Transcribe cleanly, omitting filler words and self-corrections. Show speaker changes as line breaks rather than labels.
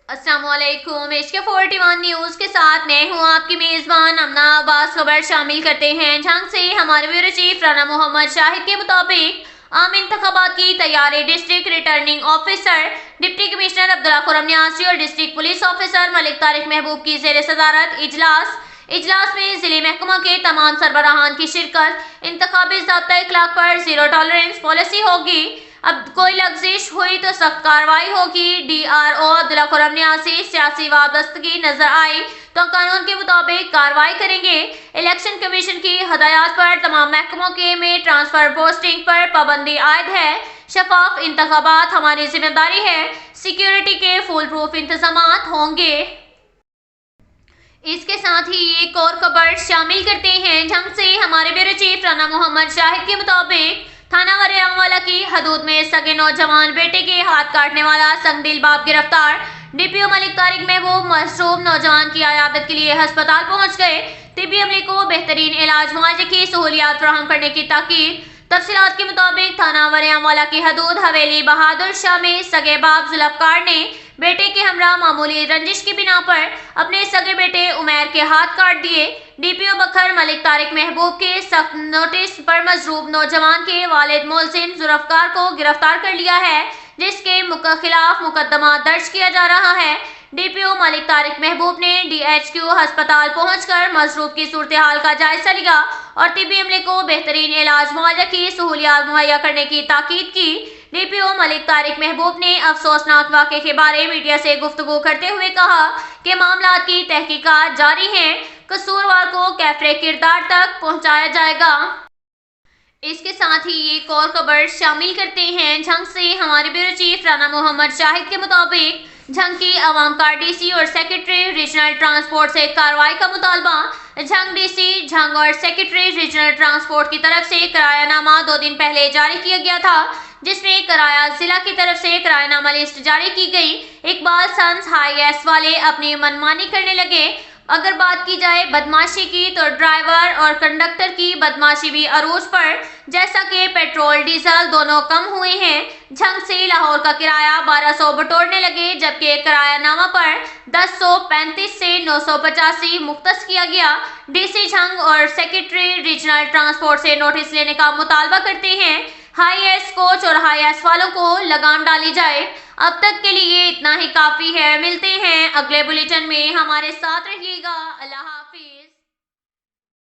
अस्सलाम वालेकुम। HK 41 news के साथ मैं हूं आपकी मेजबान अमना अब्बास। खबर शामिल करते हैं झंग से। हमारे ब्यूरो चीफ राना मोहम्मद शाहिद के मुताबिक आम इंतखाबात की तैयारी district returning officer deputy commissioner Abdullah Khurram न्यासी और district police officer Malik Tariq महबूब की जेर सदारत इजलास में जिले महकमा के तमाम सरबराहान की शिरकत। इंतखाबी ज़ाब्ता इखलाक पर जीरो टॉलरेंस पॉलिसी होगी। अब कोई लफ्जिश हुई तो सख्त कार्रवाई होगी। DRO अब्दुल्ला खुर्रम न्यासी सियासी वाबस्तगी नजर आई तो कानून के मुताबिक कार्रवाई करेंगे। इलेक्शन कमीशन की हदायत पर तमाम महकमों के में ट्रांसफर पोस्टिंग पर पाबंदी आयद है। शफाफ इंतखाबात हमारी जिम्मेदारी है। सिक्योरिटी के फुल प्रूफ इंतजामात होंगे। इसके साथ ही एक और खबर शामिल करते हैं झंग से। हमारे ब्यूरो चीफ राना मोहम्मद शाहिद के मुताबिक थाना वरियांवाला की हदूद में सगे नौजवान बेटे के हाथ काटने वाला संगदिल बाप गिरफ्तार। DPO मलिक तारिक महबूब मसरूम नौजवान की अयादत के लिए अस्पताल पहुंच गए। तिब्बी अमले को बेहतरीन इलाज मुआवजे की सहूलियात फराहम करने की ताकीद। तफसीलात के मुताबिक थाना वरियांवाला की हदूद हवेली बहादुर शाह में सगे बाप जुल्फकार ने बेटे के हमरा मामूली रंजिश की बिना पर अपने सगे बेटे उमैर के हाथ काट दिए। DPO बखर मलिक तारिक महबूब के सख्त नोटिस पर मजरूब नौजवान के वालिद मोहसिन जुल्फकार को गिरफ्तार कर लिया है, जिसके खिलाफ मुकदमा दर्ज किया जा रहा है। DPO मलिक तारिक महबूब ने DHQ अस्पताल पहुंचकर मजरूब की सूरत हाल का जायजा लिया और तिब्बी अमले को बेहतरीन इलाज मुआवजा की सहूलियात मुहैया करने की ताकीद की। DPO मलिक तारिक महबूब ने अफसोसनाक वाक़े के बारे मीडिया से गुफ्तगू करते हुए कहा कि मामला की तहकीकात जारी है, कसूरवार को कैफरे किरदार तक पहुंचाया जाएगा। इसके साथ ही एक और खबर शामिल करते हैं झंग से। हमारे ब्यूरो चीफ राना मोहम्मद शाहिद के मुताबिक झंग की अवाम का DC और सेक्रेटरी रीजनल ट्रांसपोर्ट से कार्रवाई का मुतालबा। झंग DC झंग और सेक्रेटरी रीजनल ट्रांसपोर्ट की तरफ से किरायानामा 2 दिन पहले जारी किया गया था, जिसमें किराया जिला की तरफ से किरायानामा लिस्ट जारी की गई। इकबाल सन्स हाईएस वाले अपनी मनमानी करने लगे। अगर बात की जाए बदमाशी की तो ड्राइवर और कंडक्टर की बदमाशी भी अरूज पर, जैसा कि पेट्रोल डीजल दोनों कम हुए हैं। झंग से लाहौर का किराया 1200 बटोरने लगे, जबकि किरायानामा पर 1035 से 985 मुख्तस किया गया। DC झंग और सेक्रेटरी रीजनल ट्रांसपोर्ट से नोटिस लेने का मुतालबा करते हैं। हाईएस कोच और हाईएस वालों को लगाम डाली जाए। अब तक के लिए इतना ही काफी है। मिलते हैं अगले बुलेटिन में, हमारे साथ रहिएगा। अल्लाह हाफिज।